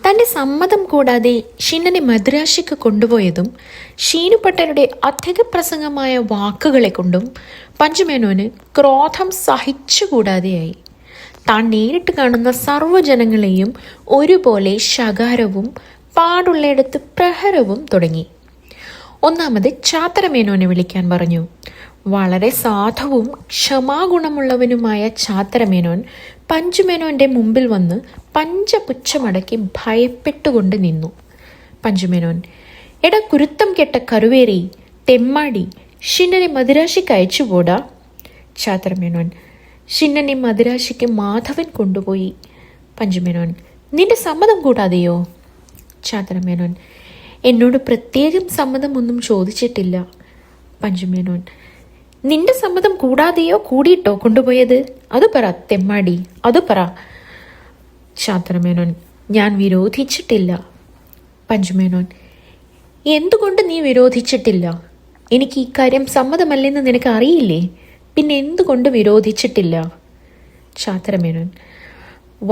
തൻ്റെ സമ്മതം കൂടാതെ ഷിന്നനെ മദ്രാശിക്ക് കൊണ്ടുപോയതും ഷീനുപട്ടരുടെ അധിക പ്രസംഗമായ വാക്കുകളെ കൊണ്ടും പഞ്ചുമേനോന് ക്രോധം സഹിച്ചുകൂടാതെയായി. താൻ നേരിട്ട് കാണുന്ന സർവ്വജനങ്ങളെയും ഒരുപോലെ ശകാരവും പാടുള്ളയിടത്ത് പ്രഹരവും തുടങ്ങി. ഒന്നാമത് ചാത്തരമേനോനെ വിളിക്കാൻ പറഞ്ഞു. വളരെ സാധുവും ക്ഷമാഗുണമുള്ളവനുമായ ചാത്തരമേനോൻ പഞ്ചുമേനോന്റെ മുമ്പിൽ വന്ന് പഞ്ചപുച്ഛമടക്കി ഭയപ്പെട്ടുകൊണ്ട് നിന്നു. പഞ്ചുമേനോൻ: എടാ കുരുത്തം കെട്ട കറുവേറി, തെമ്മാടി, ഷിന്നനെ മദിരാശിക്ക് അയച്ചുപോടാ. ചാത്തരമേനോൻ: ഷിന്നനെ മദിരാശിക്ക് മാധവൻ കൊണ്ടുപോയി. പഞ്ചുമേനോൻ: നിന്റെ സമ്മതം കൂടാതെയോ? ചാത്തരമേനോൻ: എന്നോട് പ്രത്യേകം സമ്മതമൊന്നും ചോദിച്ചിട്ടില്ല. പഞ്ചുമേനോൻ: നിന്റെ സമ്മതം കൂടാതെയോ കൂടിയിട്ടോ കൊണ്ടുപോയത്? അത് പറ തെമ്മാടി, അത് പറ. ചാത്തരമേനോൻ: ഞാൻ വിരോധിച്ചിട്ടില്ല. പഞ്ചുമേനോൻ: എന്തുകൊണ്ട് നീ വിരോധിച്ചിട്ടില്ല? എനിക്ക് ഇക്കാര്യം സമ്മതമല്ലെന്ന് നിനക്ക് അറിയില്ലേ? പിന്നെ എന്തുകൊണ്ട് വിരോധിച്ചിട്ടില്ല? ചാത്തരമേനോൻ: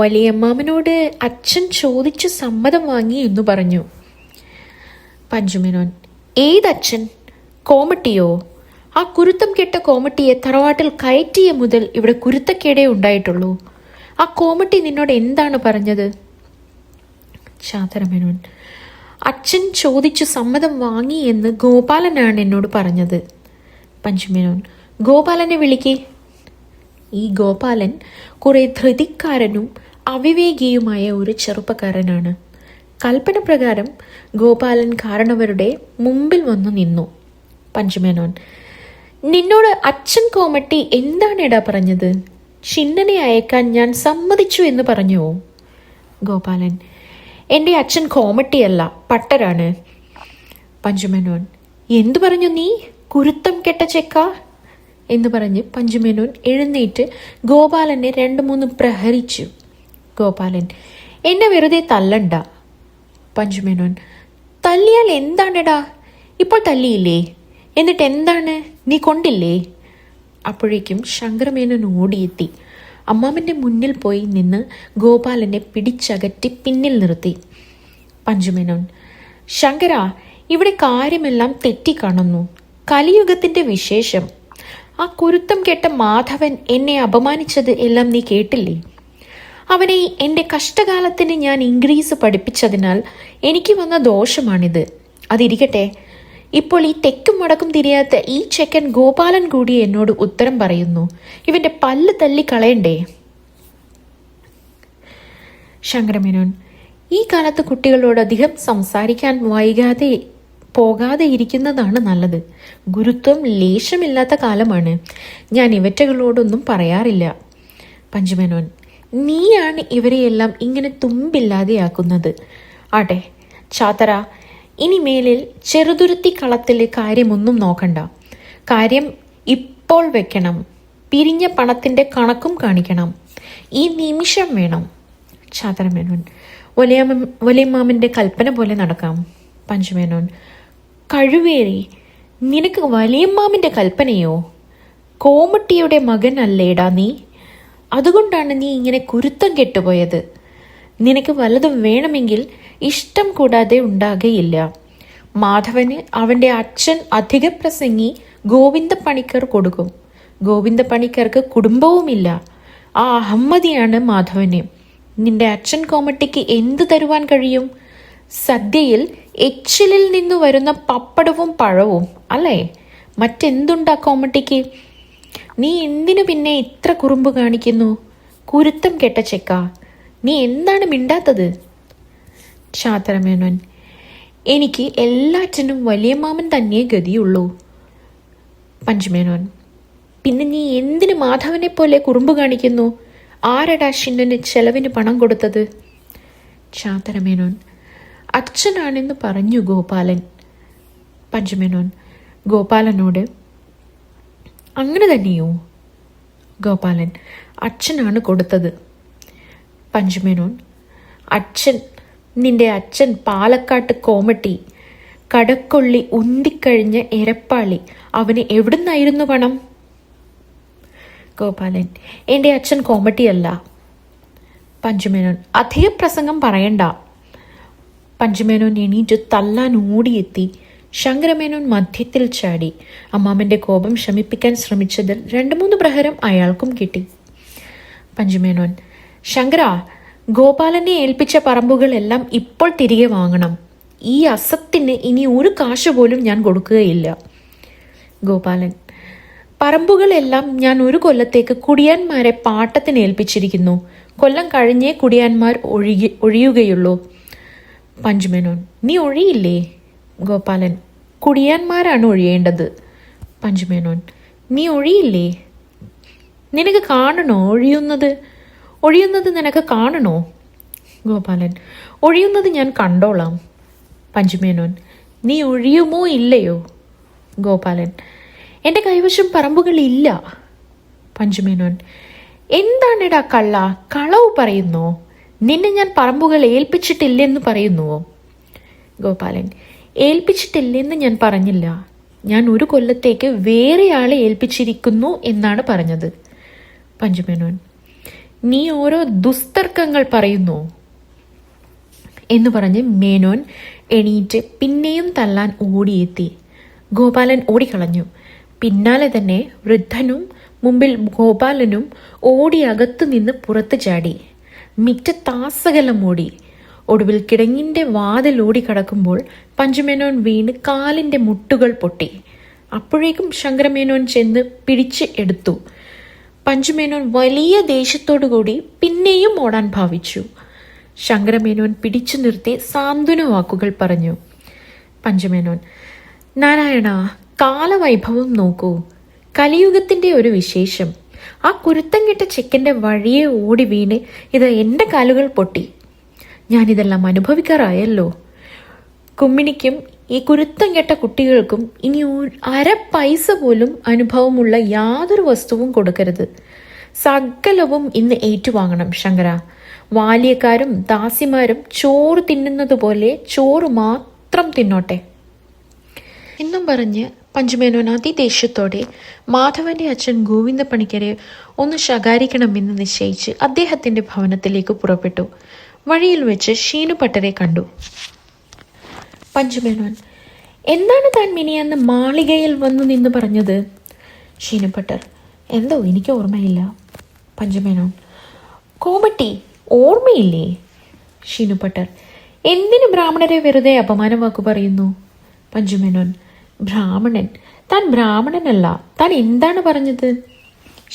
വലിയമ്മാമനോട് അച്ഛൻ ചോദിച്ചു സമ്മതം വാങ്ങി എന്ന് പറഞ്ഞു. പഞ്ചുമേനോൻ: ഏതച്ഛൻ? കോമട്ടിയോ? ആ കുരുത്തം കെട്ട കോമട്ടിയെ തറവാട്ടിൽ കയറ്റിയ മുതൽ ഇവിടെ കുരുത്തക്കേടേ ഉണ്ടായിട്ടുള്ളൂ. ആ കോമട്ടി നിന്നോട് എന്താണ് പറഞ്ഞത്? ചാത്തരമേനോൻ: അച്ഛൻ ചോദിച്ചു സമ്മതം വാങ്ങി എന്ന് ഗോപാലനാണ് എന്നോട് പറഞ്ഞത്. പഞ്ചുമേനോൻ: ഗോപാലനെ വിളിക്കേ. ഈ ഗോപാലൻ കുറെ ധൃതിക്കാരനും അവിവേകിയുമായ ഒരു ചെറുപ്പക്കാരനാണ്. കൽപ്പന പ്രകാരം ഗോപാലൻ കാരണവരുടെ മുമ്പിൽ വന്നു നിന്നു. പഞ്ചുമേനോൻ: നിന്നോട് അച്ഛൻ കോമട്ടി എന്താണ് ഇടാ പറഞ്ഞത്? ഷിന്നനെ അയക്കാൻ ഞാൻ സമ്മതിച്ചു എന്ന് പറഞ്ഞുവോ? ഗോപാലൻ: എൻ്റെ അച്ഛൻ കോമട്ടിയല്ല, പട്ടരാണ്. പഞ്ചുമേനോൻ: എന്തു പറഞ്ഞു നീ, കുരുത്തം കെട്ട ചെക്ക എന്ന് പറഞ്ഞ് പഞ്ചുമേനോൻ എഴുന്നേറ്റ് ഗോപാലനെ 2-3 പ്രഹരിച്ചു. ഗോപാലൻ: എന്നെ വെറുതെ തല്ലണ്ട. പഞ്ചുമേനോൻ: തല്ലിയാൽ എന്താണെടാ? ഇപ്പോൾ തല്ലിയില്ലേ? എന്നിട്ട് എന്താണ്? നീ കൊണ്ടില്ലേ? അപ്പോഴേക്കും ശങ്കരമേനോൻ ഓടിയെത്തി അമ്മാമൻ്റെ മുന്നിൽ പോയി നിന്ന് ഗോപാലനെ പിടിച്ചകറ്റി പിന്നിൽ നിർത്തി. പഞ്ചുമേനോൻ: ശങ്കര, ഇവിടെ കാര്യമെല്ലാം തെറ്റിക്കാണുന്നു. കലിയുഗത്തിൻ്റെ വിശേഷം. ആ കുരുത്തം കെട്ട മാധവൻ എന്നെ അപമാനിച്ചത് എല്ലാം നീ കേട്ടില്ലേ? അവനെ എൻ്റെ കഷ്ടകാലത്തിന് ഞാൻ ഇംഗ്ലീഷ് പഠിപ്പിച്ചതിനാൽ എനിക്ക് വന്ന ദോഷമാണിത്. അതിരിക്കട്ടെ, ഇപ്പോൾ ഈ തെക്കും വടക്കും തിരിയാത്ത ഈ ചെക്കൻ ഗോപാലൻ കൂടി എന്നോട് ഉത്തരം പറയുന്നു. ഇവന്റെ പല്ല് തല്ലി കളയണ്ടേ? ശങ്കരമേനോൻ: ഈ കാലത്ത് കുട്ടികളോട് അധികം സംസാരിക്കാൻ പോകാതെ ഇരിക്കുന്നതാണ് നല്ലത്. ഗുരുത്വം ലേശമില്ലാത്ത കാലമാണ്. ഞാൻ ഇവറ്റകളോടൊന്നും പറയാറില്ല. പഞ്ചുമേനോൻ: നീയാണ് ഇവരെയെല്ലാം ഇങ്ങനെ തുമ്പില്ലാതെയാക്കുന്നത്. ആട്ടെ ചാത്തര, ഇനി മേലിൽ ചെറുതുരുത്തി കളത്തിലെ കാര്യമൊന്നും നോക്കണ്ട. കാര്യം ഇപ്പോൾ വെക്കണം. പിരിഞ്ഞ പണത്തിൻ്റെ കണക്കും കാണിക്കണം. ഈ നിമിഷം വേണം. ചാത്തരമേനോൻ: വലിയമ്മാമൻ്റെ കൽപ്പന പോലെ നടക്കാം. പഞ്ചുമേനോൻ: കഴിവേറി, നിനക്ക് വലിയമ്മാമൻ്റെ കൽപ്പനയോ? കോമട്ടിയുടെ മകൻ അല്ലേടാ നീ. അതുകൊണ്ടാണ് നീ ഇങ്ങനെ കുരുത്തം കെട്ടുപോയത്. നിനക്ക് വല്ലതും വേണമെങ്കിൽ ഇഷ്ടം കൂടാതെ ഉണ്ടാകുകയില്ല. മാധവന് അവൻ്റെ അച്ഛൻ അധിക പ്രസംഗി ഗോവിന്ദ പണിക്കർ കൊടുക്കും. ഗോവിന്ദ പണിക്കർക്ക് കുടുംബവുമില്ല. ആ അഹമ്മദിയാണ് മാധവന്. നിന്റെ അച്ഛൻ കോമട്ടിക്ക് എന്തു തരുവാൻ കഴിയും? സദ്യയിൽ എച്ചിലിൽ നിന്നു വരുന്ന പപ്പടവും പഴവും അല്ലേ? മറ്റെന്തുണ്ടാ കോമട്ടിക്ക്? നീ എന്തിനു പിന്നെ ഇത്ര കുറുമ്പ് കാണിക്കുന്നു? കുരുത്തം കെട്ട ചെക്ക, നീ എന്താണ് മിണ്ടാത്തത്? ചാത്തരമേനോൻ: എനിക്ക് എല്ലാറ്റിനും വലിയമ്മാമൻ തന്നെ ഗതിയുള്ളൂ. പഞ്ചുമേനോൻ: പിന്നെ നീ എന്തിനു മാധവനെ പോലെ കുറുമ്പ് കാണിക്കുന്നു? ആരടാ ഷിന്നന് ചെലവിന് പണം കൊടുത്തത്? ചാത്തരമേനോൻ: അച്ഛനാണെന്ന് പറഞ്ഞു ഗോപാലൻ. പഞ്ചുമേനോൻ ഗോപാലനോട്: അങ്ങനെ തന്നെയോ? ഗോപാലൻ: അച്ഛനാണ് കൊടുത്തത്. പഞ്ചുമേനോൻ: അച്ഛൻ, നിന്റെ അച്ഛൻ പാലക്കാട്ട് കോമട്ടി, കടക്കൊള്ളി ഉന്തിക്കഴിഞ്ഞ എരപ്പാളി. അവന് എവിടുന്നായിരുന്നു പണം? ഗോപാലൻ: എൻ്റെ അച്ഛൻ കോമട്ടിയല്ല. പഞ്ചുമേനോൻ: അധിക പ്രസംഗം പറയണ്ട. പഞ്ചുമേനോൻ എണീറ്റ് തല്ലാൻ ഓടിയെത്തി. ശങ്കരമേനോൻ മധ്യത്തിൽ ചാടി. അമ്മാമന്റെ കോപം ശമിപ്പിക്കാൻ ശ്രമിച്ചതിൽ 2-3 പ്രഹരം അയാൾക്കും കിട്ടി. പഞ്ചുമേനോൻ: ശങ്കര, ഗോപാലനെ ഏൽപ്പിച്ച പറമ്പുകളെല്ലാം ഇപ്പോൾ തിരികെ വാങ്ങണം. ഈ അസത്തിന് ഇനി ഒരു കാശ് പോലും ഞാൻ കൊടുക്കുകയില്ല. ഗോപാലൻ: പറമ്പുകളെല്ലാം ഞാൻ 1 കൊല്ലത്തേക്ക് കുടിയാന്മാരെ പാട്ടത്തിന് ഏൽപ്പിച്ചിരിക്കുന്നു. കൊല്ലം കഴിഞ്ഞേ കുടിയാന്മാർ ഒഴിയുകയുള്ളൂ. പഞ്ചുമേനോൻ: നീ ഒഴിയില്ലേ? ഗോപാലൻ: കുടിയാന്മാരാണ് ഒഴിയേണ്ടത്. പഞ്ചുമേനോൻ: നീ ഒഴിയില്ലേ? നിനക്ക് കാണണോ ഒഴിയുന്നത് നിനക്ക് കാണണോ? ഗോപാലൻ: ഒഴിയുന്നത് ഞാൻ കണ്ടോളാം. പഞ്ചുമേനോൻ: നീ ഒഴിയുമോ ഇല്ലയോ? ഗോപാലൻ: എൻ്റെ കൈവശം പറമ്പുകളില്ല. പഞ്ചുമേനോൻ: എന്താണെടാ കള്ള, കളവ് പറയുന്നോ? നിന്നെ ഞാൻ പറമ്പുകൾ ഏൽപ്പിച്ചിട്ടില്ലെന്ന് പറയുന്നുവോ? ഗോപാലൻ: ഏൽപ്പിച്ചിട്ടില്ലെന്ന് ഞാൻ പറഞ്ഞില്ല. ഞാൻ 1 കൊല്ലത്തേക്ക് വേറെ ആളെ ഏൽപ്പിച്ചിരിക്കുന്നു എന്നാണ് പറഞ്ഞത്. പഞ്ചുമേനോൻ: നീ ഓരോ ദുസ്തർക്കങ്ങൾ പറയുന്നു എന്ന് പറഞ്ഞ് മേനോൻ എണീറ്റ് പിന്നെയും തല്ലാൻ ഓടിയെത്തി. ഗോപാലൻ ഓടിക്കളഞ്ഞു. പിന്നാലെ തന്നെ വൃദ്ധനും മുമ്പിൽ ഗോപാലനും ഓടി അകത്തു നിന്ന് പുറത്തു ചാടി. മിറ്റത്താസകലം ഓടി. ഒടുവിൽ കിടങ്ങിന്റെ വാതിൽ ഓടിക്കടക്കുമ്പോൾ പഞ്ചുമേനോൻ വീണ് കാലിന്റെ മുട്ടുകൾ പൊട്ടി. അപ്പോഴേക്കും ശങ്കരമേനോൻ ചെന്ന് പിടിച്ച് എടുത്തു. പഞ്ചുമേനോൻ വലിയ ദേഷ്യത്തോടുകൂടി പിന്നെയും ഓടാൻ ഭാവിച്ചു. ശങ്കരമേനോൻ പിടിച്ചു നിർത്തി സാന്ത്വന വാക്കുകൾ പറഞ്ഞു. പഞ്ചുമേനോൻ: നാരായണ, കാലവൈഭവം നോക്കൂ. കലിയുഗത്തിന്റെ ഒരു വിശേഷം. ആ കുരുത്തം കെട്ട ചെക്കൻ്റെ വഴിയെ ഓടി വീണ് ഇത് എൻ്റെ കാലുകൾ പൊട്ടി. ഞാനിതെല്ലാം അനുഭവിക്കാറായല്ലോ. കുമ്മിണിക്കും ഈ കുരുത്തം കെട്ട കുട്ടികൾക്കും ഇനി 1/2 പൈസ പോലും അനുഭവമുള്ള യാതൊരു വസ്തുവും കൊടുക്കരുത്. സകലവും ഇന്ന് ഏറ്റുവാങ്ങണം ശങ്കര. വാല്യക്കാരും ദാസിമാരും ചോറ് തിന്നുന്നത് പോലെ ചോറ് മാത്രം തിന്നോട്ടെ എന്നും പറഞ്ഞ് പഞ്ചുമേനോൻ അതിദേഷ്യത്തോടെ മാധവന്റെ അച്ഛൻ ഗോവിന്ദ പണിക്കരെ ഒന്ന് ശകാരിക്കണമെന്ന് നിശ്ചയിച്ച് അദ്ദേഹത്തിന്റെ ഭവനത്തിലേക്ക് പുറപ്പെട്ടു. വഴിയിൽ വെച്ച് ഷീനുപട്ടരെ കണ്ടു. പഞ്ചുമേനോൻ: എന്താണ് താൻ മിനിയാന്ന് മാളികയിൽ വന്നു നിന്ന് പറഞ്ഞത്? ഷീനുപട്ടർ: എന്തോ എനിക്ക് ഓർമ്മയില്ല. പഞ്ചുമേനോൻ: കോമട്ടി, ഓർമ്മയില്ലേ? ഷീനുപട്ടർ: എന്തിന് ബ്രാഹ്മണരെ വെറുതെ അപമാനവാക്കു പറയുന്നു? പഞ്ചുമേനോൻ: ബ്രാഹ്മണൻ? താൻ ബ്രാഹ്മണനല്ല. താൻ എന്താണ് പറഞ്ഞത്?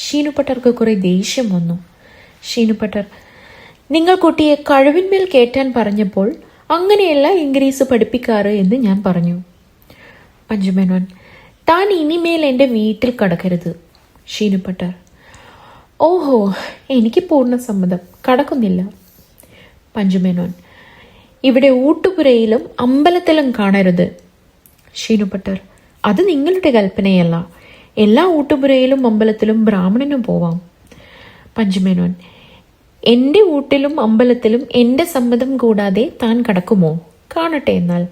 ഷീനുപട്ടർക്ക് കുറെ ദേഷ്യം വന്നു. ഷീനുപട്ടർ: നിങ്ങൾ കുട്ടിയെ കഴിവിന്മേൽ കയറ്റാൻ പറഞ്ഞപ്പോൾ അങ്ങനെയല്ല ഇംഗ്ലീഷ് പഠിപ്പിക്കാറ് എന്ന് ഞാൻ പറഞ്ഞു. പഞ്ചുമേനോൻ: താൻ ഇനിമേൽ എൻ്റെ വീട്ടിൽ കടക്കരുത്. ഷീനുപട്ടർ: ഓഹോ, എനിക്ക് പൂർണ്ണ സമ്മതം, കടക്കുന്നില്ല. പഞ്ചുമേനോൻ: ഇവിടെ ഊട്ടുപുരയിലും അമ്പലത്തിലും കാണരുത്. ഷീനുപട്ടർ: അത് നിങ്ങളുടെ കൽപ്പനയല്ല. എല്ലാ ഊട്ടുപുരയിലും അമ്പലത്തിലും ബ്രാഹ്മണനും പോവാം. പഞ്ചുമേനോൻ: എൻ്റെ വീട്ടിലും അമ്പലത്തിലും എൻ്റെ സമ്മതം കൂടാതെ താൻ കടക്കുമോ? കാണട്ടെ എന്നാൽ.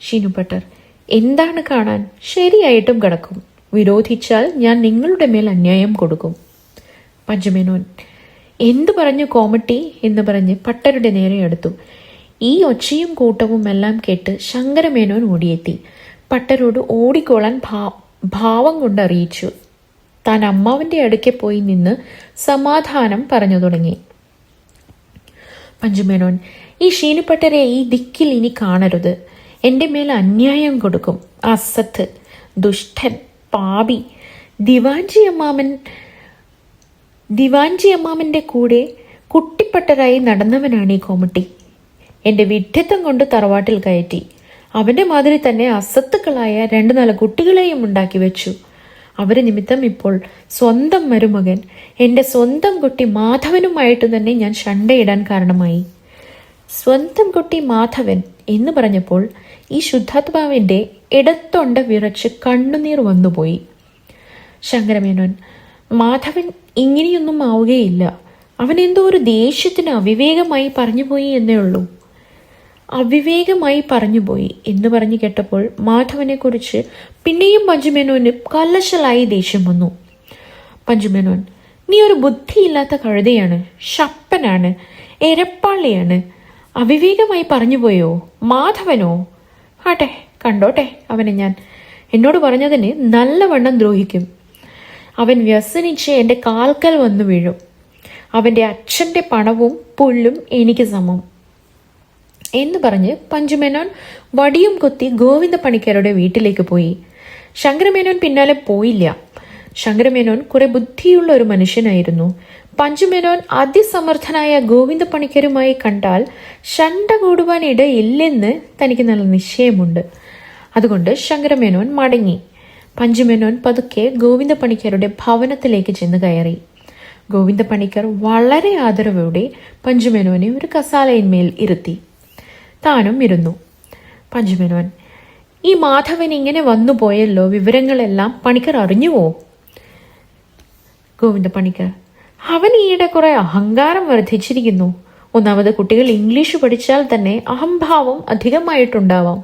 ഷീനുപട്ടർ: എന്താണ് കാണാൻ? ശരിയായിട്ടും കടക്കും. വിരോധിച്ചാൽ ഞാൻ നിങ്ങളുടെ മേൽ അന്യായം കൊടുക്കും. പഞ്ചുമേനോൻ: എന്തു പറഞ്ഞു കോമട്ടി എന്ന് പറഞ്ഞ് പട്ടരുടെ നേരെ അടുത്തു. ഈ ഒച്ചയും കൂട്ടവും എല്ലാം കേട്ട് ശങ്കരമേനോൻ ഓടിയെത്തി. പട്ടരോട് ഓടിക്കോളാൻ ഭാവം കൊണ്ട് അറിയിച്ചു. താൻ അമ്മാവന്റെ അടുക്കെ പോയി നിന്ന് സമാധാനം പറഞ്ഞു തുടങ്ങി. പഞ്ചുമേനോൻ: ഈ ഷീനുപട്ടരെ ഈ ദിക്കിൽ ഇനി കാണരുത്. എൻ്റെ മേൽ അന്യായം കൊടുക്കും. അസത്ത്, ദുഷ്ടൻ, പാപി. ദിവാഞ്ചി അമ്മാമന്റെ കൂടെ കുട്ടിപ്പട്ടരായി നടന്നവനാണ് ഈ കോമട്ടി. എൻ്റെ വിഡ്ഢിത്തം കൊണ്ട് തറവാട്ടിൽ കയറ്റി. അവന്റെ മാതിരി തന്നെ അസത്തുക്കളായ 2-4 കുട്ടികളെയും ഉണ്ടാക്കി വെച്ചു. അവരെ നിമിത്തം ഇപ്പോൾ സ്വന്തം മരുമകൻ, എൻ്റെ സ്വന്തം കുട്ടി മാധവനുമായിട്ട് തന്നെ ഞാൻ ശണ്ടയിടാൻ കാരണമായി. സ്വന്തം കുട്ടി മാധവൻ എന്ന് പറഞ്ഞപ്പോൾ ഈ ശുദ്ധാത്മാവിൻ്റെ ഇടത്തൊണ്ട വിറച്ച് കണ്ണുനീർ വന്നുപോയി. ശങ്കരമേനോൻ: മാധവൻ ഇങ്ങനെയൊന്നും ആവുകയില്ല. അവൻ എന്തോ ഒരു ദേഷ്യത്തിന് അവിവേകമായി പറഞ്ഞുപോയി എന്നേ ഉള്ളൂ. അവിവേകമായി പറഞ്ഞുപോയി എന്ന് പറഞ്ഞു കേട്ടപ്പോൾ മാധവനെ കുറിച്ച് പിന്നെയും പഞ്ചുമേനോന് കലശലായി ദേഷ്യം വന്നു. പഞ്ചുമേനോൻ: നീ ഒരു ബുദ്ധിയില്ലാത്ത കഴുതയാണ്, ശപ്പനാണ്, എരപ്പാളിയാണ്. അവിവേകമായി പറഞ്ഞുപോയോ? മാധവനോ? ആട്ടെ, കണ്ടോട്ടെ അവനെ ഞാൻ. എന്നോട് പറഞ്ഞതിന് നല്ലവണ്ണം ദ്രോഹിക്കും. അവൻ വ്യസനിച്ച് എൻ്റെ കാൽക്കൽ വന്നു വീഴും. അവൻ്റെ അച്ഛൻ്റെ പണവും പുല്ലും എനിക്ക് സമം എന്ന് പറഞ്ഞ് പഞ്ചുമേനോൻ വടിയും കൊത്തി ഗോവിന്ദ പണിക്കരുടെ വീട്ടിലേക്ക് പോയി. ശങ്കരമേനോൻ പിന്നാലെ പോയില്ല. ശങ്കരമേനോൻ കുറെ ബുദ്ധിയുള്ള ഒരു മനുഷ്യനായിരുന്നു. പഞ്ചുമേനോൻ അതിസമർത്ഥനായ ഗോവിന്ദ പണിക്കരുമായി കണ്ടാൽ ശണ്ട കൂടുവാൻ ഇടയില്ലെന്ന് തനിക്ക് നല്ല നിശ്ചയമുണ്ട്. അതുകൊണ്ട് ശങ്കരമേനോൻ മടങ്ങി. പഞ്ചുമേനോൻ പതുക്കെ ഗോവിന്ദ പണിക്കരുടെ ഭവനത്തിലേക്ക് ചെന്ന് കയറി. ഗോവിന്ദ പണിക്കർ വളരെ ആദരവോടെ പഞ്ചുമേനോനെ ഒരു കസാലയിന്മേൽ ഇരുത്തി. താനും ഇരുന്നു. പഞ്ചുമേനോൻ: ഈ മാധവൻ ഇങ്ങനെ വന്നു പോയല്ലോ, വിവരങ്ങളെല്ലാം പണിക്കർ അറിഞ്ഞുവോ? ഗോവിന്ദ പണിക്കർ: അവൻ ഈയിടെ കുറെ അഹങ്കാരം വർദ്ധിച്ചിരിക്കുന്നു. ഒന്നാമത് കുട്ടികൾ ഇംഗ്ലീഷ് പഠിച്ചാൽ തന്നെ അഹംഭാവം അധികമായിട്ടുണ്ടാവാം.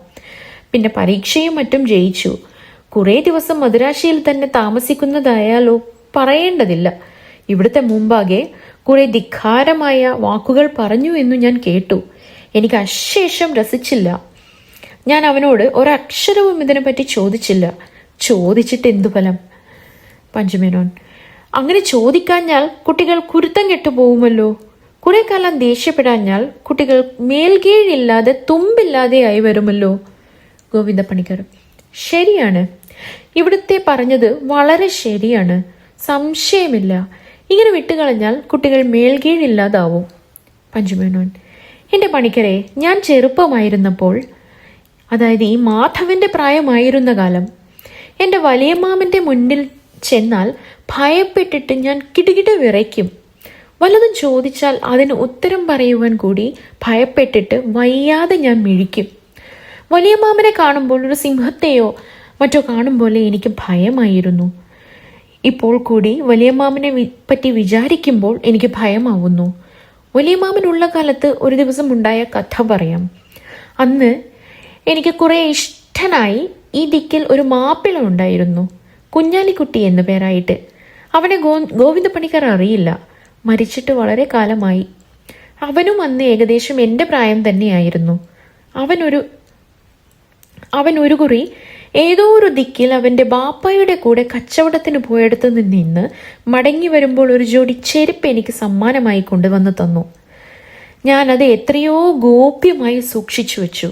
പിന്നെ പരീക്ഷയും മറ്റും ജയിച്ചു. കുറേ ദിവസം മദുരാശിയിൽ തന്നെ താമസിക്കുന്നതായാലോ പറയേണ്ടതില്ല. ഇവിടുത്തെ മുമ്പാകെ കുറെ ധിക്കാരമായ വാക്കുകൾ പറഞ്ഞു എന്നു ഞാൻ കേട്ടു. എനിക്ക് അശേഷം രസിച്ചില്ല. ഞാൻ അവനോട് ഒരക്ഷരവും ഇതിനെപ്പറ്റി ചോദിച്ചില്ല. ചോദിച്ചിട്ട് എന്തു ഫലം? പഞ്ചുമേനോൻ: അങ്ങനെ ചോദിക്കാഞ്ഞാൽ കുട്ടികൾ കുരുത്തം കെട്ടുപോകുമല്ലോ. കുറെ കാലം ദേഷ്യപ്പെടാഞ്ഞാൽ കുട്ടികൾ മേൽകീഴില്ലാതെ തുമ്പില്ലാതെയായി വരുമല്ലോ. ഗോവിന്ദ പണിക്കർ: ശരിയാണ്, ഇവിടുത്തെ പറഞ്ഞത് വളരെ ശരിയാണ്, സംശയമില്ല. ഇങ്ങനെ വിട്ടുകളഞ്ഞാൽ കുട്ടികൾ മേൽകീഴില്ലാതാവും. പഞ്ചുമേനോൻ: എൻ്റെ പണിക്കരെ, ഞാൻ ചെറുപ്പമായിരുന്നപ്പോൾ, അതായത് ഈ മാധവന്റെ പ്രായമായിരുന്ന കാലം, എൻ്റെ വലിയമ്മാമന്റെ മുന്നിൽ ചെന്നാൽ ഭയപ്പെട്ടിട്ട് ഞാൻ കിടുകിട വിറയ്ക്കും. വല്ലതും ചോദിച്ചാൽ അതിന് ഉത്തരം പറയുവാൻ കൂടി ഭയപ്പെട്ടിട്ട് വയ്യാതെ ഞാൻ മിഴിക്കും. വലിയമ്മാമനെ കാണുമ്പോൾ ഒരു സിംഹത്തെയോ മറ്റോ കാണും പോലെ എനിക്ക് ഭയമായിരുന്നു. ഇപ്പോൾ കൂടി വലിയമ്മാമനെ പറ്റി വിചാരിക്കുമ്പോൾ എനിക്ക് ഭയമാവുന്നു. വലിയമ്മാമനുള്ള കാലത്ത് ഒരു ദിവസം ഉണ്ടായ കഥ പറയാം. അന്ന് എനിക്ക് കുറെ ഇഷ്ടനായി ഈ ദിക്കിൽ ഒരു മാപ്പിള ഉണ്ടായിരുന്നു, കുഞ്ഞാലിക്കുട്ടി എന്നു പേരായിട്ട്. അവനെ ഗോവിന്ദ പണിക്കർ അറിയില്ല. മരിച്ചിട്ട് വളരെ കാലമായി. അവനും അന്ന് ഏകദേശം എൻ്റെ പ്രായം തന്നെയായിരുന്നു. അവൻ ഒരു കുറി ഏതോ ഒരു ദിക്കിൽ അവൻ്റെ ബാപ്പയുടെ കൂടെ കച്ചവടത്തിന് പോയെടുത്ത് നിന്ന് മടങ്ങി വരുമ്പോൾ ഒരു ജോഡി ചെരുപ്പ് എനിക്ക് സമ്മാനമായി കൊണ്ടുവന്ന് തന്നു. ഞാനത് എത്രയോ ഗോപ്യമായി സൂക്ഷിച്ചു വെച്ചു.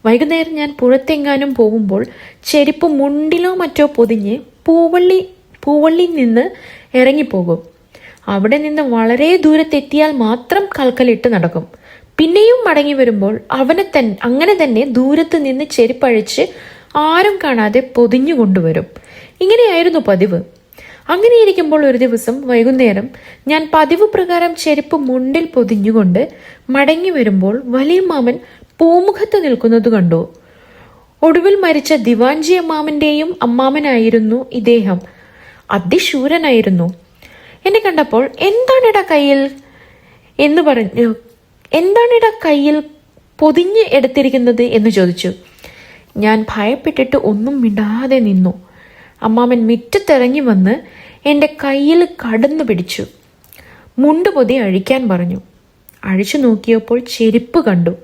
വൈകുന്നേരം ഞാൻ പുറത്തെങ്ങാനും പോകുമ്പോൾ ചെരുപ്പ് മുണ്ടിലോ മറ്റോ പൊതിഞ്ഞ് പൂവള്ളി നിന്ന് ഇറങ്ങിപ്പോകും. അവിടെ നിന്ന് വളരെ ദൂരത്തെത്തിയാൽ മാത്രം കൽക്കലിട്ട് നടക്കും. പിന്നെയും മടങ്ങി വരുമ്പോൾ അങ്ങനെ തന്നെ ദൂരത്ത് നിന്ന് ചെരുപ്പഴിച്ച് ആരും കാണാതെ പൊതിഞ്ഞു കൊണ്ടുവരും. ഇങ്ങനെയായിരുന്നു പതിവ്. അങ്ങനെയിരിക്കുമ്പോൾ ഒരു ദിവസം വൈകുന്നേരം ഞാൻ പതിവ് പ്രകാരം ചെരുപ്പ് മുണ്ടിൽ പൊതിഞ്ഞുകൊണ്ട് മടങ്ങി വരുമ്പോൾ വലിയമ്മാമൻ പൂമുഖത്ത് നിൽക്കുന്നത് കണ്ടു. ഒടുവിൽ മരിച്ച ദിവാൻജി അമ്മാമന്റെയും അമ്മാമനായിരുന്നു ഇദ്ദേഹം. അതിശൂരനായിരുന്നു. എന്നെ കണ്ടപ്പോൾ എന്താണിട കയ്യിൽ പൊതിഞ്ഞ് എടുത്തിരിക്കുന്നത് എന്ന് ചോദിച്ചു. ഞാൻ ഭയപ്പെട്ടിട്ട് ഒന്നും മിണ്ടാതെ നിന്നു. അമ്മാമൻ മുറ്റത്തിറങ്ങി വന്ന് എൻ്റെ കയ്യിൽ കടന്നു പിടിച്ചു. മുണ്ട് പൊതി അഴിക്കാൻ പറഞ്ഞു. അഴിച്ചു നോക്കിയപ്പോൾ ചെരുപ്പ് കണ്ടു.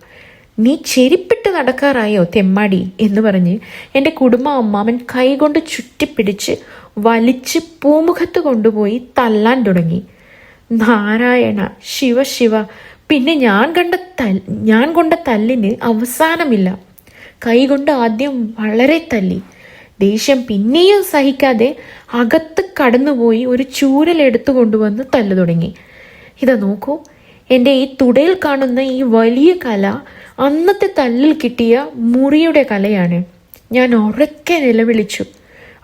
നീ ചെരുപ്പിട്ട് നടക്കാറായോ തെമ്മാടി എന്ന് പറഞ്ഞ് എൻ്റെ കുടുംബ അമ്മാമൻ കൈകൊണ്ട് ചുറ്റിപ്പിടിച്ച് വലിച്ച് പൂമുഖത്ത് കൊണ്ടുപോയി തല്ലാൻ തുടങ്ങി. നാരായണ ശിവ ശിവ! പിന്നെ ഞാൻ കൊണ്ട തല്ലിന് അവസാനമില്ല. കൈകൊണ്ട് ആദ്യം വളരെ തല്ലി. ദേഷ്യം പിന്നെയും സഹിക്കാതെ അകത്ത് കടന്നുപോയി ഒരു ചൂരലെടുത്തു കൊണ്ടുവന്ന് തല്ലു തുടങ്ങി. ഇതാ നോക്കൂ, എൻ്റെ ഈ തുടയിൽ കാണുന്ന ഈ വലിയ കല അന്നത്തെ തല്ലിൽ കിട്ടിയ മുറിയുടെ കലയാണ്. ഞാൻ ഉറക്കെ നിലവിളിച്ചു.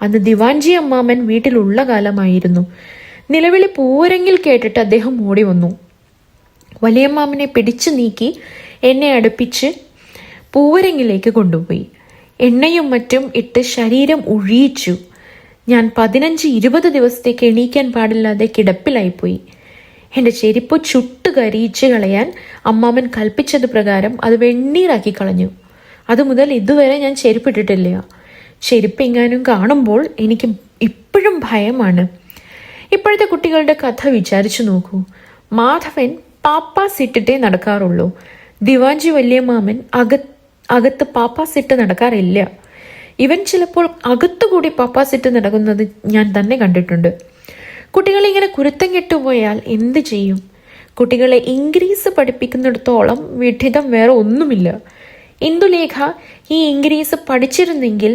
അന്ന് ദിവാൻജി അമ്മാമൻ വീട്ടിലുള്ള കാലമായിരുന്നു. നിലവിളി പൂവരങ്ങിൽ കേട്ടിട്ട് അദ്ദേഹം ഓടി വന്നു. വലിയമ്മാമനെ പിടിച്ചു നീക്കി എന്നെ അടുപ്പിച്ച് പൂവരങ്ങിലേക്ക് കൊണ്ടുപോയി. എണ്ണയും മറ്റും ഇട്ട് ശരീരം ഉഴിയിച്ചു. ഞാൻ 15-20 ദിവസത്തേക്ക് എണീക്കാൻ പാടില്ലാതെ കിടപ്പിലായിപ്പോയി. എൻ്റെ ചെരുപ്പ് ചുട്ട് കരിയിച്ച് കളയാൻ അമ്മാമൻ കൽപ്പിച്ചത് പ്രകാരം അത് വെണ്ണീറാക്കി കളഞ്ഞു. അതുമുതൽ ഇതുവരെ ഞാൻ ചെരുപ്പിട്ടിട്ടില്ല. ചെരുപ്പെങ്ങാനും കാണുമ്പോൾ എനിക്ക് ഇപ്പോഴും ഭയമാണ്. ഇപ്പോഴത്തെ കുട്ടികളുടെ കഥ വിചാരിച്ചു നോക്കൂ. മാധവൻ പാപ്പാസ് ഇട്ടിട്ടേ നടക്കാറുള്ളൂ. ദിവാഞ്ചി വല്യമാമൻ അകത്ത് പാപ്പാസിട്ട് നടക്കാറില്ല. ഇവൻ ചിലപ്പോൾ അകത്തുകൂടി പാപ്പാസിട്ട് നടക്കുന്നത് ഞാൻ തന്നെ കണ്ടിട്ടുണ്ട്. കുട്ടികളെ ഇങ്ങനെ കുരുത്തം കെട്ടുപോയാൽ എന്ത് ചെയ്യും? കുട്ടികളെ ഇംഗ്ലീഷ് പഠിപ്പിക്കുന്നിടത്തോളം വിഡിതം വേറെ ഒന്നുമില്ല. ഇന്ദുലേഖ ഈ ഇംഗ്ലീഷ് പഠിച്ചിരുന്നെങ്കിൽ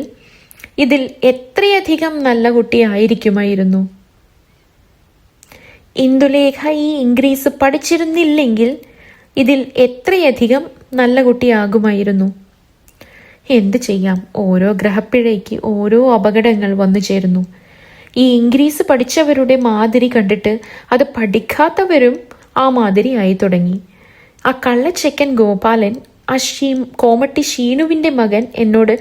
ഇതിൽ എത്രയധികം നല്ല കുട്ടിയായിരിക്കുമായിരുന്നു. ഇന്ദുലേഖ ഈ ഇംഗ്ലീഷ് പഠിച്ചിരുന്നില്ലെങ്കിൽ ഇതിൽ എത്രയധികം നല്ല കുട്ടിയാകുമായിരുന്നു. എന്ത് ചെയ്യാം, ഓരോ ഗ്രഹപ്പിഴയ്ക്ക് ഓരോ അപകടങ്ങൾ വന്നു ചേരുന്നു. ഈ ഇംഗ്ലീഷ് പഠിച്ചവരുടെ മാതിരി കണ്ടിട്ട് അത് പഠിക്കാത്തവരും ആ മാതിരി ആയി തുടങ്ങി. ആ കള്ളച്ചെക്കൻ ഗോപാലൻ, ആ കോമട്ടി ഷീനുവിൻ്റെ മകൻ എന്നോട്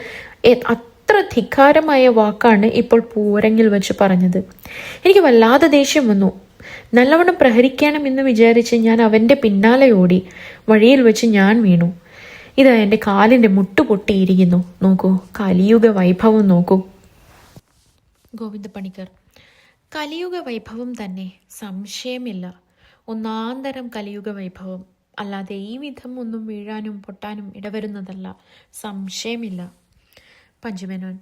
അത്ര ധിക്കാരമായ വാക്കാണ് ഇപ്പോൾ പൂരങ്ങിൽ വെച്ച് പറഞ്ഞത്. എനിക്ക് വല്ലാതെ ദേഷ്യം വന്നു. നല്ലവണ്ണം പ്രഹരിക്കണമെന്ന് വിചാരിച്ച് ഞാൻ അവൻ്റെ പിന്നാലെ ഓടി. വഴിയിൽ വെച്ച് ഞാൻ വീണു. ഇതാ എൻ്റെ കാലിൻ്റെ മുട്ടു പൊട്ടിയിരിക്കുന്നു. നോക്കൂ, കലിയുഗ വൈഭവം നോക്കൂ. ഗോവിന്ദ പണിക്കർ: കലിയുഗ വൈഭവം തന്നെ, സംശയമില്ല. ഒന്നാന്തരം കലിയുഗ വൈഭവം, അല്ലാതെ ഈ വിധം ഒന്നും വീഴാനും പൊട്ടാനും ഇടവരുന്നതല്ല, സംശയമില്ല. പഞ്ചുമേനോൻ: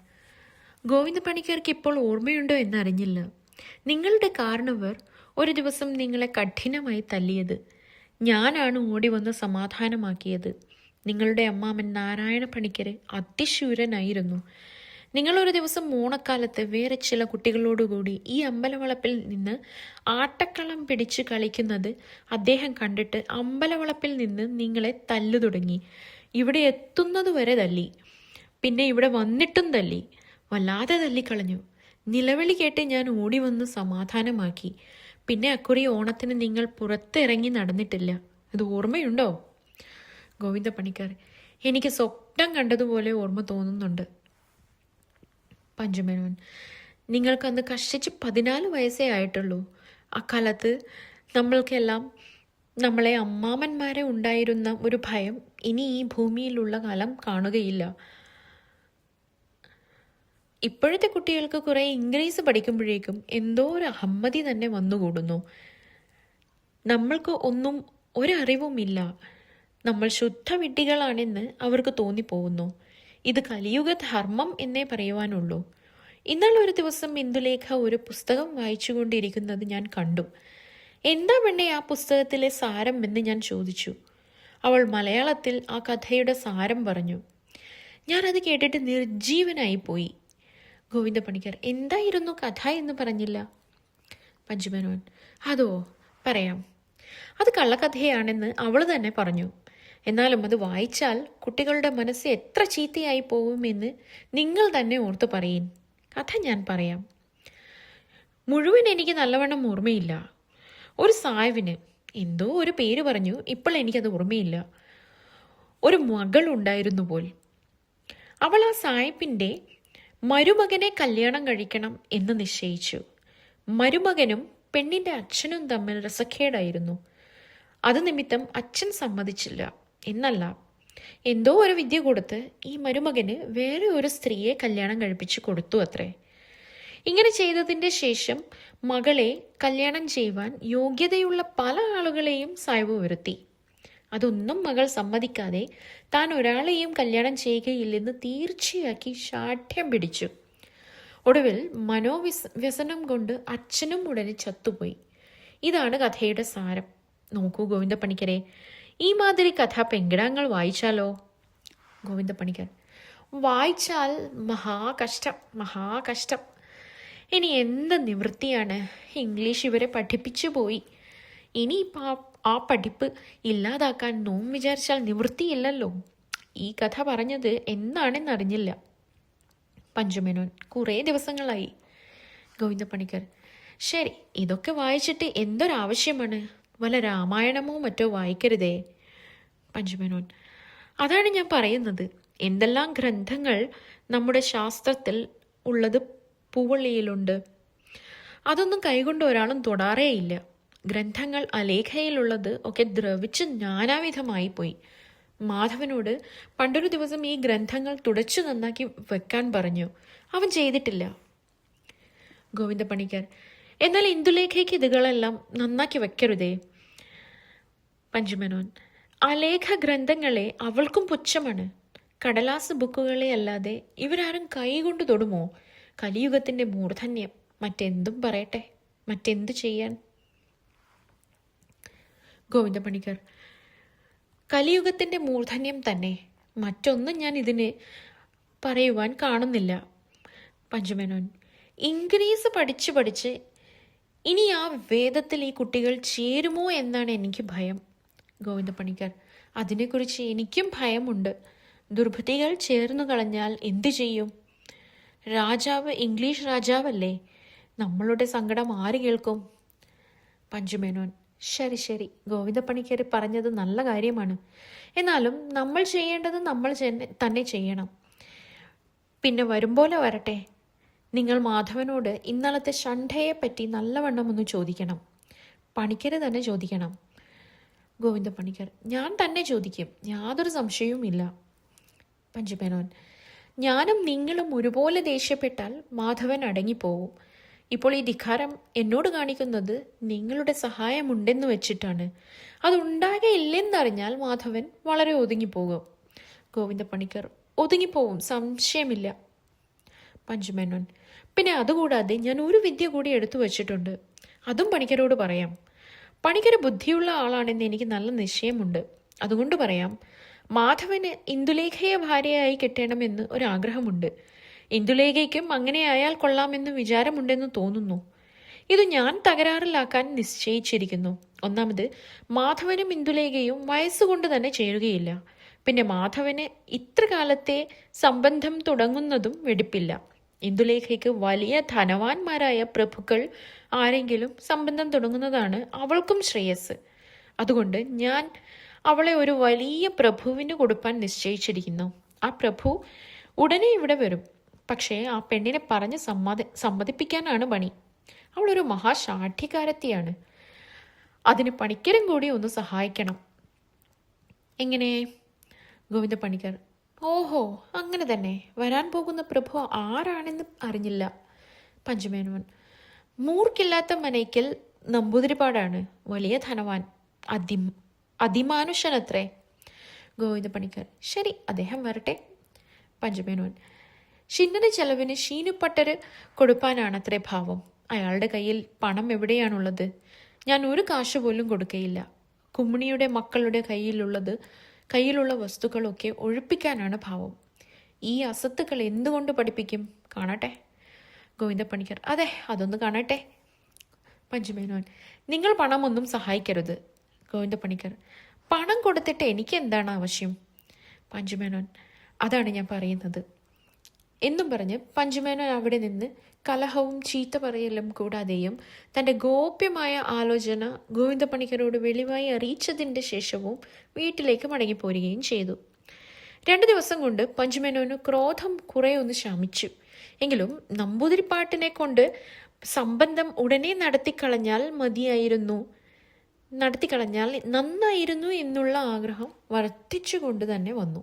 ഗോവിന്ദ പണിക്കർക്ക് ഇപ്പോൾ ഓർമ്മയുണ്ടോ എന്നറിഞ്ഞില്ല. നിങ്ങളുടെ കാരണവർ ഒരു ദിവസം നിങ്ങളെ കഠിനമായി തല്ലിയത് ഞാനാണ് ഓടി വന്ന് സമാധാനമാക്കിയത്. നിങ്ങളുടെ അമ്മാമൻ നാരായണ പണിക്കര് അതിശൂരനായിരുന്നു. നിങ്ങളൊരു ദിവസം ഓണക്കാലത്ത് വേറെ ചില കുട്ടികളോടുകൂടി ഈ അമ്പലവളപ്പിൽ നിന്ന് ആട്ടക്കളം പിടിച്ച് കളിക്കുന്നത് അദ്ദേഹം കണ്ടിട്ട് അമ്പലവളപ്പിൽ നിന്ന് നിങ്ങളെ തല്ലു തുടങ്ങി. ഇവിടെ എത്തുന്നതുവരെ തല്ലി. പിന്നെ ഇവിടെ വന്നിട്ടും തല്ലി. വല്ലാതെ തല്ലിക്കളഞ്ഞു. നിലവിളി കേട്ട് ഞാൻ ഓടി വന്ന് സമാധാനമാക്കി. പിന്നെ അക്കുറി ഓണത്തിന് നിങ്ങൾ പുറത്തിറങ്ങി നടന്നിട്ടില്ല. ഇത് ഓർമ്മയുണ്ടോ? ഗോവിന്ദ പണിക്കർ: എനിക്ക് സ്വപ്നം കണ്ടതുപോലെ ഓർമ്മ തോന്നുന്നുണ്ട്. പഞ്ചുമേനോൻ: നിങ്ങൾക്ക് അന്ന് കഷ്ടിച്ച് 14 വയസ്സേ ആയിട്ടുള്ളൂ. അക്കാലത്ത് നമ്മൾക്കെല്ലാം നമ്മളെ അമ്മാമന്മാരെ ഉണ്ടായിരുന്ന ഒരു ഭയം ഇനി ഈ ഭൂമിയിലുള്ള കാലം കാണുകയില്ല. ഇപ്പോഴത്തെ കുട്ടികൾക്ക് കുറെ ഇംഗ്ലീഷ് പഠിക്കുമ്പോഴേക്കും എന്തോ ഒരു അഹമ്മതി തന്നെ വന്നുകൂടുന്നു. നമ്മൾക്ക് ഒന്നും ഒരറിവുമില്ല. നമ്മൾ ശുദ്ധ വിഡ്ഢികളാണെന്ന് അവർക്ക് തോന്നിപ്പോകുന്നു. ഇത് കലിയുഗ ധർമ്മം എന്നേ പറയുവാനുള്ളൂ. ഇന്നലെ ഒരു ദിവസം ഇന്ദുലേഖ ഒരു പുസ്തകം വായിച്ചുകൊണ്ടിരിക്കുന്നത് ഞാൻ കണ്ടു. എന്താ വേണ്ടേ ആ പുസ്തകത്തിലെ സാരം എന്ന് ഞാൻ ചോദിച്ചു. അവൾ മലയാളത്തിൽ ആ കഥയുടെ സാരം പറഞ്ഞു. ഞാനത് കേട്ടിട്ട് നിർജീവനായി പോയി. ഗോവിന്ദ പണിക്കർ: എന്തായിരുന്നു കഥ എന്ന് പറഞ്ഞില്ല? പഞ്ചുമേനോൻ: അതോ, പറയാം. അത് കള്ളക്കഥയാണെന്ന് അവൾ തന്നെ പറഞ്ഞു. എന്നാലും അത് വായിച്ചാൽ കുട്ടികളുടെ മനസ്സ് എത്ര ചീത്തയായി പോകുമെന്ന് നിങ്ങൾ തന്നെ ഓർത്തു പറയിൻ. കഥ ഞാൻ പറയാം. മുഴുവൻ എനിക്ക് നല്ലവണ്ണം ഓർമ്മയില്ല. ഒരു സായവിന് എന്തോ ഒരു പേര് പറഞ്ഞു. ഇപ്പോൾ എനിക്കത് ഓർമ്മയില്ല. ഒരു മകൾ ഉണ്ടായിരുന്നു പോൽ. അവൾ ആ സായിപ്പിൻ്റെ മരുമകനെ കല്യാണം കഴിക്കണം എന്ന് നിശ്ചയിച്ചു. മരുമകനും പെണ്ണിൻ്റെ അച്ഛനും തമ്മിൽ രസക്കേടായിരുന്നു. അത് നിമിത്തം അച്ഛൻ സമ്മതിച്ചില്ല. എന്നല്ല, എന്തോ ഒരു വിദ്യ കൊടുത്ത് ഈ മരുമകന് വേറെ ഒരു സ്ത്രീയെ കല്യാണം കഴിപ്പിച്ചു കൊടുത്തു അത്രേ. ഇങ്ങനെ ചെയ്തതിൻ്റെ ശേഷം മകളെ കല്യാണം ചെയ്യുവാൻ യോഗ്യതയുള്ള പല ആളുകളെയും സായിപ്പ് വരുത്തി. അതൊന്നും മകൾ സമ്മതിക്കാതെ താൻ ഒരാളെയും കല്യാണം ചെയ്യുകയില്ലെന്ന് തീർച്ചയാക്കി ശാഠ്യം പിടിച്ചു. ഒടുവിൽ മനോവ്യസനം കൊണ്ട് അച്ഛനും ഉടനെ ചത്തുപോയി. ഇതാണ് കഥയുടെ സാരം. നോക്കൂ ഗോവിന്ദ പണിക്കരെ, ഈ മാതിരി കഥ പെങ്കിടാങ്ങൾ വായിച്ചാലോ? ഗോവിന്ദ പണിക്കർ: വായിച്ചാൽ മഹാകഷ്ടം, മഹാകഷ്ടം. ഇനി എന്ത് നിവൃത്തിയാണ്? ഇംഗ്ലീഷ് ഇവരെ പഠിപ്പിച്ചു പോയി. ഇനി ആ പഠിപ്പ് ഇല്ലാതാക്കാൻ നോം വിചാരിച്ചാൽ നിവൃത്തിയില്ലല്ലോ. ഈ കഥ പറഞ്ഞത് എന്താണെന്നറിഞ്ഞില്ല. പഞ്ചുമേനോൻ: കുറേ ദിവസങ്ങളായി. ഗോവിന്ദ പണിക്കർ: ശരി, ഇതൊക്കെ വായിച്ചിട്ട് എന്തൊരാവശ്യമാണ്? വല്ല രാമായണമോ മറ്റോ വായിക്കരുതേ. പഞ്ചുമേനോൻ: അതാണ് ഞാൻ പറയുന്നത്. എന്തെല്ലാം ഗ്രന്ഥങ്ങൾ നമ്മുടെ ശാസ്ത്രത്തിൽ ഉള്ളത് പൂവള്ളിയിലുണ്ട്. അതൊന്നും കൈകൊണ്ട് ഒരാളും തൊടാറേയില്ല. ഗ്രന്ഥങ്ങൾ അലേഖയിലുള്ളത് ഒക്കെ ദ്രവിച്ച് നാനാവിധമായി പോയി. മാധവനോട് പണ്ടൊരു ദിവസം ഈ ഗ്രന്ഥങ്ങൾ തുടച്ചു നന്നാക്കി വെക്കാൻ പറഞ്ഞു. അവൻ ചെയ്തിട്ടില്ല. ഗോവിന്ദ പണിക്കർ: എന്നാൽ ഇന്ദുലേഖയ്ക്ക് ഇതുകളെല്ലാം നന്നാക്കി വെക്കരുതേ. പഞ്ചുമേനോൻ: അലേഖ ഗ്രന്ഥങ്ങളെ അവൾക്കും പുച്ഛമാണ്. കടലാസ് ബുക്കുകളെ അല്ലാതെ ഇവരാരും കൈകൊണ്ട് തൊടുമോ? കലിയുഗത്തിന്റെ മൂർധന്യം. മറ്റെന്തും പറയട്ടെ, മറ്റെന്തു ചെയ്യാൻ? ഗോവിന്ദ പണിക്കർ: കലിയുഗത്തിന്റെ മൂർധന്യം തന്നെ, മറ്റൊന്നും ഞാൻ ഇതിന് പറയുവാൻ കാണുന്നില്ല. പഞ്ചുമേനോൻ: ഇംഗ്ലീഷ് പഠിച്ച് ഇനി ആ വേദത്തിൽ ഈ കുട്ടികൾ ചേരുമോ എന്നാണ് എനിക്ക് ഭയം. ഗോവിന്ദ പണിക്കർ: അതിനെക്കുറിച്ച് എനിക്കും ഭയമുണ്ട്. ദുർബുദ്ധികൾ ചേർന്നു കളഞ്ഞാൽ എന്തു ചെയ്യും? രാജാവ് ഇംഗ്ലീഷ് രാജാവല്ലേ, നമ്മളുടെ സങ്കടം ആര് കേൾക്കും? പഞ്ചുമേനോൻ: ശരി ശരി, ഗോവിന്ദ പണിക്കർ പറഞ്ഞത് നല്ല കാര്യമാണ്. എന്നാലും നമ്മൾ ചെയ്യേണ്ടത് നമ്മൾ തന്നെ ചെയ്യണം. പിന്നെ വരും പോലെ വരട്ടെ. നിങ്ങൾ മാധവനോട് ഇന്നലത്തെ ഷണ്ഠയെപ്പറ്റി നല്ലവണ്ണം ഒന്ന് ചോദിക്കണം. പണിക്കര് തന്നെ ചോദിക്കണം. ഗോവിന്ദ പണിക്കർ: ഞാൻ തന്നെ ചോദിക്കും, യാതൊരു സംശയവുമില്ല. പഞ്ചുമേനോൻ: ഞാനും നിങ്ങളും ഒരുപോലെ ദേഷ്യപ്പെട്ടാൽ മാധവൻ അടങ്ങിപ്പോവും. ഇപ്പോൾ ഈ ധിക്കാരം എന്നോട് കാണിക്കുന്നത് നിങ്ങളുടെ സഹായമുണ്ടെന്ന് വെച്ചിട്ടാണ്. അതുണ്ടാകയില്ലെന്നറിഞ്ഞാൽ മാധവൻ വളരെ ഒതുങ്ങിപ്പോകും. ഗോവിന്ദ പണിക്കർ: ഒതുങ്ങിപ്പോവും, സംശയമില്ല. പഞ്ചുമേനോൻ: പിന്നെ അതുകൂടാതെ ഞാൻ ഒരു വിദ്യ കൂടി എടുത്തു വച്ചിട്ടുണ്ട്. അതും പണിക്കരോട് പറയാം. പണിക്കര് ബുദ്ധിയുള്ള ആളാണെന്ന് എനിക്ക് നല്ല നിശ്ചയമുണ്ട്. അതുകൊണ്ട് പറയാം, മാധവന് ഇന്ദുലേഖയെ ഭാര്യയായി കെട്ടണമെന്ന് ഒരാഗ്രഹമുണ്ട്. ഇന്ദുലേഖയ്ക്കും അങ്ങനെ ആയാൽ കൊള്ളാമെന്ന് വിചാരമുണ്ടെന്ന് തോന്നുന്നു. ഇത് ഞാൻ തകരാറിലാക്കാൻ നിശ്ചയിച്ചിരിക്കുന്നു. ഒന്നാമത്, മാധവനും ഇന്ദുലേഖയും വയസ്സുകൊണ്ട് തന്നെ ചേരുകയില്ല. പിന്നെ മാധവന് ഇത്ര കാലത്തെ സംബന്ധം തുടങ്ങുന്നതും വെടിപ്പില്ല. ഇന്ദുലേഖയ്ക്ക് വലിയ ധനവാന്മാരായ പ്രഭുക്കൾ ആരെങ്കിലും സംബന്ധം തുടങ്ങുന്നതാണ് അവൾക്കും ശ്രേയസ്. അതുകൊണ്ട് ഞാൻ അവളെ ഒരു വലിയ പ്രഭുവിന് കൊടുപ്പാൻ നിശ്ചയിച്ചിരിക്കുന്നു. ആ പ്രഭു ഉടനെ ഇവിടെ വരും. പക്ഷേ ആ പെണ്ണിനെ പറഞ്ഞ് സമ്മതിപ്പിക്കാനാണ് പണി. അവളൊരു മഹാശാഠ്യക്കാരത്തിയാണ്. അതിന് പണിക്കരും കൂടി ഒന്ന് സഹായിക്കണം. എങ്ങനെ? ഗോവിന്ദ പണിക്കർ: ഓഹോ, അങ്ങനെ തന്നെ. വരാൻ പോകുന്ന പ്രഭു ആരാണെന്ന് അറിഞ്ഞില്ല. പഞ്ചുമേനോൻ: മൂർക്കില്ലാത്ത മനയ്ക്കൽ നമ്പൂതിരിപ്പാടാണ്. വലിയ ധനവാൻ, അതിമാനുഷനത്രേ. ഗോവിന്ദ പണിക്കർ: ശരി, അദ്ദേഹം വരട്ടെ. പഞ്ചുമേനോൻ: ഷിന്നന് ചെലവിന് ഷീനുപ്പട്ടര് കൊടുപ്പാനാണത്രേ ഭാവം. അയാളുടെ കയ്യിൽ പണം എവിടെയാണുള്ളത്? ഞാൻ ഒരു കാശ് പോലും കൊടുക്കയില്ല. കുമ്മിണിയുടെ മക്കളുടെ കയ്യിലുള്ള വസ്തുക്കളൊക്കെ ഒഴിപ്പിക്കാനാണ് ഭാവം. ഈ അസത്തുക്കൾ എന്തുകൊണ്ട് പഠിപ്പിക്കും? കാണട്ടെ. ഗോവിന്ദ പണിക്കർ: അതെ, അതൊന്ന് കാണട്ടെ. പഞ്ചുമേനോൻ: നിങ്ങൾ പണമൊന്നും സഹായിക്കരുത്. ഗോവിന്ദ പണിക്കർ: പണം കൊടുത്തിട്ട് എനിക്ക് എന്താണ് ആവശ്യം? പഞ്ചുമേനോൻ: അതാണ് ഞാൻ പറയുന്നത് എന്നും പറഞ്ഞ് പഞ്ചുമേനോൻ അവിടെ നിന്ന് കലഹവും ചീത്ത പറയലും കൂടാതെയും തൻ്റെ ഗോപ്യമായ ആലോചന ഗോവിന്ദ പണിക്കരോട് വെളിവായി അറിയിച്ചതിൻ്റെ ശേഷവും വീട്ടിലേക്ക് മടങ്ങിപ്പോരുകയും ചെയ്തു. 2 ദിവസം കൊണ്ട് പഞ്ചുമേനോന് ക്രോധം കുറെ ഒന്ന് ശമിച്ചു. എങ്കിലും നമ്പൂതിരിപ്പാട്ടിനെ കൊണ്ട് സംബന്ധം ഉടനെ നടത്തിക്കളഞ്ഞാൽ നന്നായിരുന്നു എന്നുള്ള ആഗ്രഹം വർദ്ധിച്ചുകൊണ്ട് തന്നെ വന്നു.